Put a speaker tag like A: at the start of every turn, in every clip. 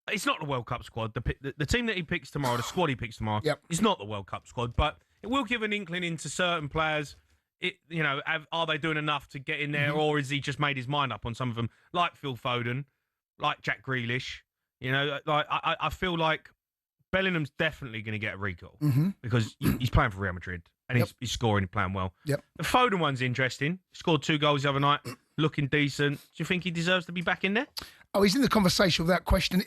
A: It's not the World Cup squad. The team that he picks tomorrow, the squad he picks tomorrow, is not the World Cup squad. But it will give an inkling into certain players. Are they doing enough to get in there, or has he just made his mind up on some of them, like Phil Foden, like Jack Grealish? I feel like Bellingham's definitely going to get a recall because he's playing for Real Madrid and he's scoring, he's playing well.
B: Yep.
A: The Foden one's interesting. He scored 2 goals the other night, looking decent. Do you think he deserves to be back in there?
B: Oh, he's in the conversation without question.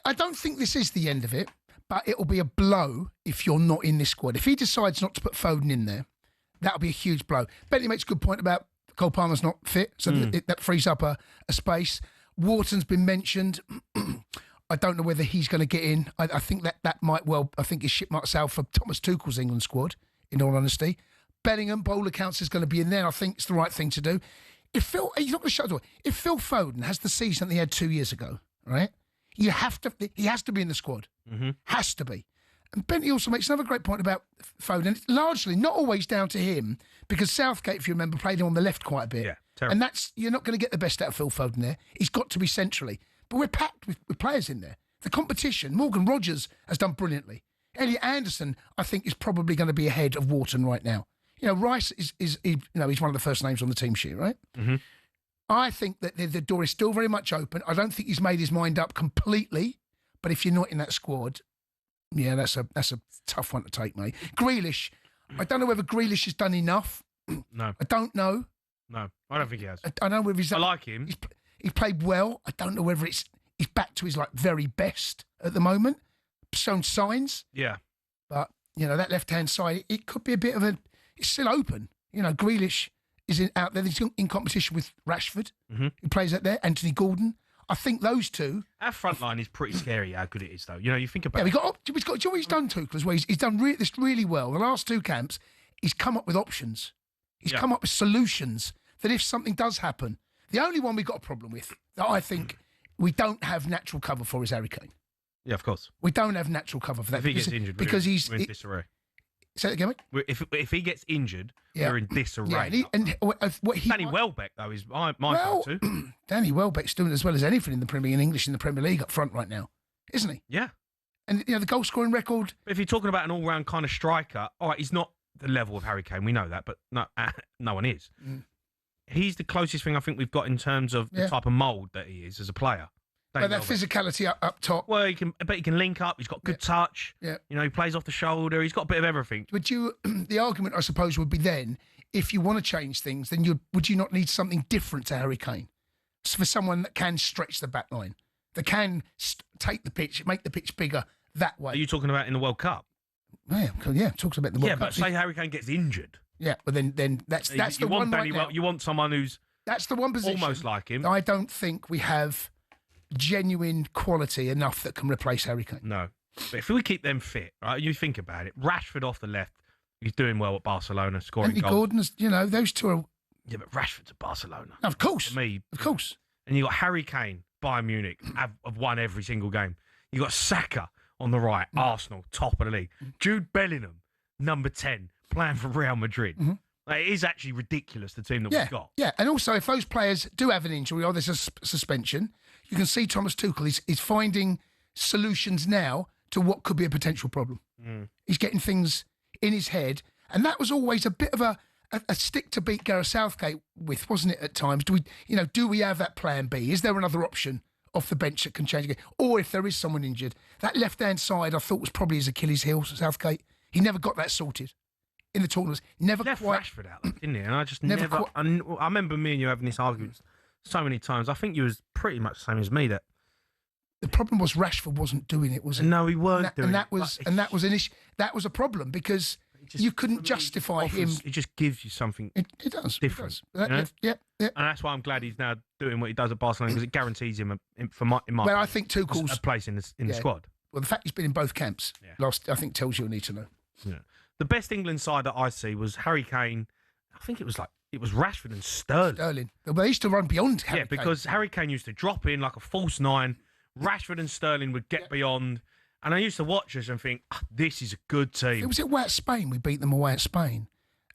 B: I don't think this is the end of it, but it'll be a blow if you're not in this squad. If he decides not to put Foden in there, that'll be a huge blow. Bentley makes a good point about Cole Palmer's not fit, so that frees up a space. Wharton's been mentioned. I don't know whether he's going to get in. I think that might well. I think his ship might sail for Thomas Tuchel's England squad, in all honesty. Bellingham, by all accounts, is going to be in there. I think it's the right thing to do. He's not going to shut the door. If Phil Foden has the season that he had 2 years ago, right? He has to be in the squad. Has to be. And Bentley also makes another great point about Foden. It's largely, not always down to him, because Southgate, if you remember, played him on the left quite a bit.
A: Yeah, terrible.
B: And you're not going to get the best out of Phil Foden there. He's got to be centrally. But we're packed with players in there. The competition, Morgan Rogers has done brilliantly. Elliot Anderson, I think, is probably going to be ahead of Wharton right now. Rice he's one of the first names on the team sheet, right? I think that the door is still very much open. I don't think he's made his mind up completely. But if you're not in that squad, yeah, that's a tough one to take, mate. Grealish, I don't know whether Grealish has done enough.
A: No.
B: I don't know.
A: No, I don't think he has.
B: I don't know whether
A: I like him.
B: He's played well. I don't know whether he's back to his very best at the moment. Shown signs.
A: Yeah.
B: But, that left-hand side, it could be a bit of it's still open. Grealish is out there. He's in competition with Rashford, who plays out there. Anthony Gordon. I think those two.
A: Our front line is pretty scary how good it is, though. You think about it.
B: Do you know what he's done, Tuchel, as well? He's done this really well. The last 2 camps, he's come up with options. He's come up with solutions that if something does happen, the only one we've got a problem with that I think we don't have natural cover for is Harry Kane.
A: Yeah, of course.
B: We don't have natural cover for that.
A: If he gets injured,
B: because
A: we're in disarray.
B: Say that again, mate?
A: If he gets injured, we're in disarray.
B: Yeah,
A: Danny Welbeck, though, is my go-to.
B: Danny Welbeck's doing as well as anything in English in the Premier League up front right now, isn't he?
A: Yeah.
B: And the goal scoring record.
A: But if you're talking about an all-round kind of striker, all right, he's not the level of Harry Kane. We know that, but no one is. He's the closest thing I think we've got in terms of the type of mould that he is as a player.
B: But that physicality up top.
A: Well, he can link up. He's got good touch. Yeah. He plays off the shoulder. He's got a bit of everything.
B: The argument, I suppose, would be then, if you want to change things, then would you not need something different to Harry Kane? For someone that can stretch the back line, that can take the pitch, make the pitch bigger that way.
A: Are you talking about in the World Cup?
B: Yeah, talks about the World Cup.
A: Yeah, but say Harry Kane gets injured.
B: Yeah, but then that's the one right now.
A: You want someone who's
B: that's the one position
A: almost like him.
B: I don't think we have genuine quality enough that can replace Harry Kane.
A: No. But if we keep them fit, right, you think about it, Rashford off the left, he's doing well at Barcelona, scoring goals.
B: Gordon's, those two are...
A: Yeah, but Rashford's at Barcelona.
B: No, of course.
A: For me.
B: Of course.
A: And you got Harry Kane, Bayern Munich, have won every single game. You got Saka on the right, Arsenal, top of the league. Jude Bellingham, number 10, playing for Real Madrid. It is actually ridiculous, the team that we've got.
B: Yeah, and also if those players do have an injury or there's a suspension, you can see Thomas Tuchel is finding solutions now to what could be a potential problem. He's getting things in his head, and that was always a bit of a stick to beat Gareth Southgate with, wasn't it? At times, do we have that plan B? Is there another option off the bench that can change again? Or if there is someone injured, that left hand side I thought was probably his Achilles heel. Southgate, he never got that sorted. In the tournaments, never
A: left
B: quite.
A: Rashford out, didn't he? And I just never. I remember me and you having this argument so many times. I think you was pretty much the same as me. That
B: the problem was Rashford wasn't doing it, was it?
A: No, he weren't doing
B: it. And that was an issue. That was a problem because you couldn't justify him.
A: It just gives you something.
B: It does.
A: Different.
B: It does. Yeah.
A: And that's why I'm glad he's now doing what he does at Barcelona, because it guarantees him
B: I think Tuchel's
A: a place in the squad.
B: Well, the fact he's been in both camps I think tells you what you need to know.
A: Yeah. The best England side that I see was Harry Kane. I think it was Rashford and Sterling.
B: Well, they used to run beyond Harry Kane.
A: Yeah, because Harry Kane used to drop in like a false 9. Rashford and Sterling would get beyond. And I used to watch this and think, this is a good team.
B: It was away at Spain. We beat them away at Spain.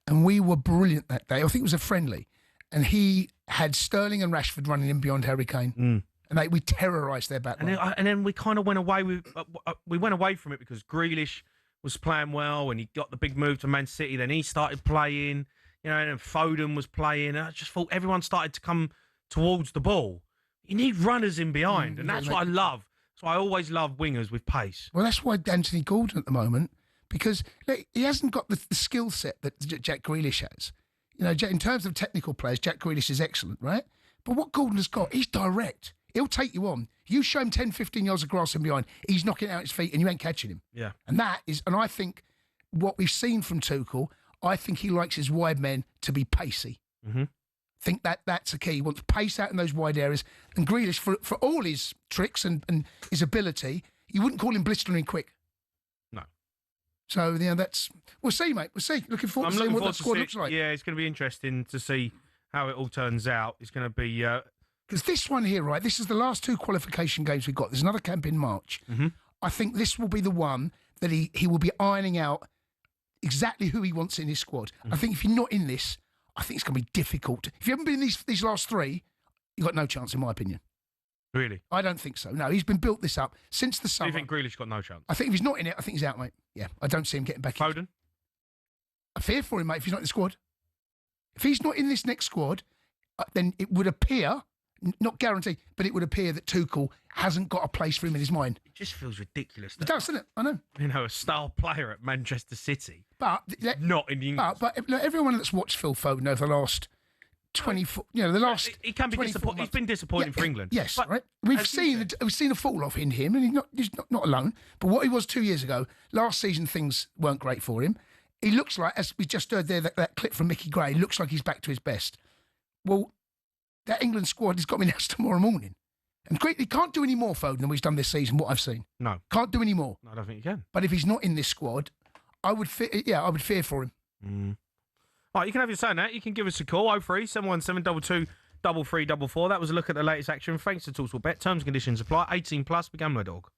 B: And we were brilliant that day. I think it was a friendly. And he had Sterling and Rashford running in beyond Harry Kane. And we terrorised their back line.
A: And then we kind of went away from it because Grealish was playing well and he got the big move to Man City. Then he started playing, and then Foden was playing. And I just thought everyone started to come towards the ball. You need runners in behind, and that's what I love. So I always love wingers with pace.
B: Well, that's why Anthony Gordon at the moment, because he hasn't got the skill set that Jack Grealish has. In terms of technical players, Jack Grealish is excellent, right? But what Gordon has got, he's direct. He'll take you on. You show him 10, 15 yards of grass in behind, he's knocking it out his feet and you ain't catching him.
A: Yeah.
B: And I think what we've seen from Tuchel, I think he likes his wide men to be pacey.
A: Mm-hmm.
B: I think that's a key. He wants pace out in those wide areas. And Grealish, for all his tricks and his ability, you wouldn't call him blistering quick.
A: No.
B: So, we'll see, mate. We'll see. Looking forward to seeing what that squad looks like.
A: Yeah, it's going to be interesting to see how it all turns out. It's going to be...
B: Because this one here, right, this is the last 2 qualification games we've got. There's another camp in March.
A: Mm-hmm.
B: I think this will be the one that he will be ironing out exactly who he wants in his squad. Mm-hmm. I think if you're not in this, I think it's going to be difficult. If you haven't been in these last 3, you've got no chance, in my opinion.
A: Really?
B: I don't think so. No, he's been built this up since the summer.
A: Do you think Grealish got no chance?
B: I think if he's not in it, I think he's out, mate. Yeah, I don't see him getting back in.
A: Foden?
B: I fear for him, mate, if he's not in the squad. If he's not in this next squad, then it would appear... Not guaranteed, but it would appear that Tuchel hasn't got a place for him in his mind.
A: It just feels ridiculous.
B: It does, doesn't it? I know.
A: A star player at Manchester City,
B: but
A: not in the England.
B: But look, everyone that's watched Phil Foden over the last 24, the last.
A: He can be disappointing. He's been disappointing for England.
B: Yes,
A: but
B: right. We've seen a fall off in him, and he's not alone. But what he was 2 years ago, last season things weren't great for him. He looks like, as we just heard there, that clip from Mickey Gray, looks like he's back to his best. Well. That England squad has got me announced tomorrow morning. And he can't do any more, Foden, than he's done this season, what I've seen.
A: No.
B: Can't do any more.
A: No, I don't think you can.
B: But if he's not in this squad, I would fear for him.
A: Mm. All right, you can have your say on that. You can give us a call, 03 717 22 3344. That was a look at the latest action. Thanks to talkSPORT Bet. Terms and conditions apply. 18+, begin with a dog.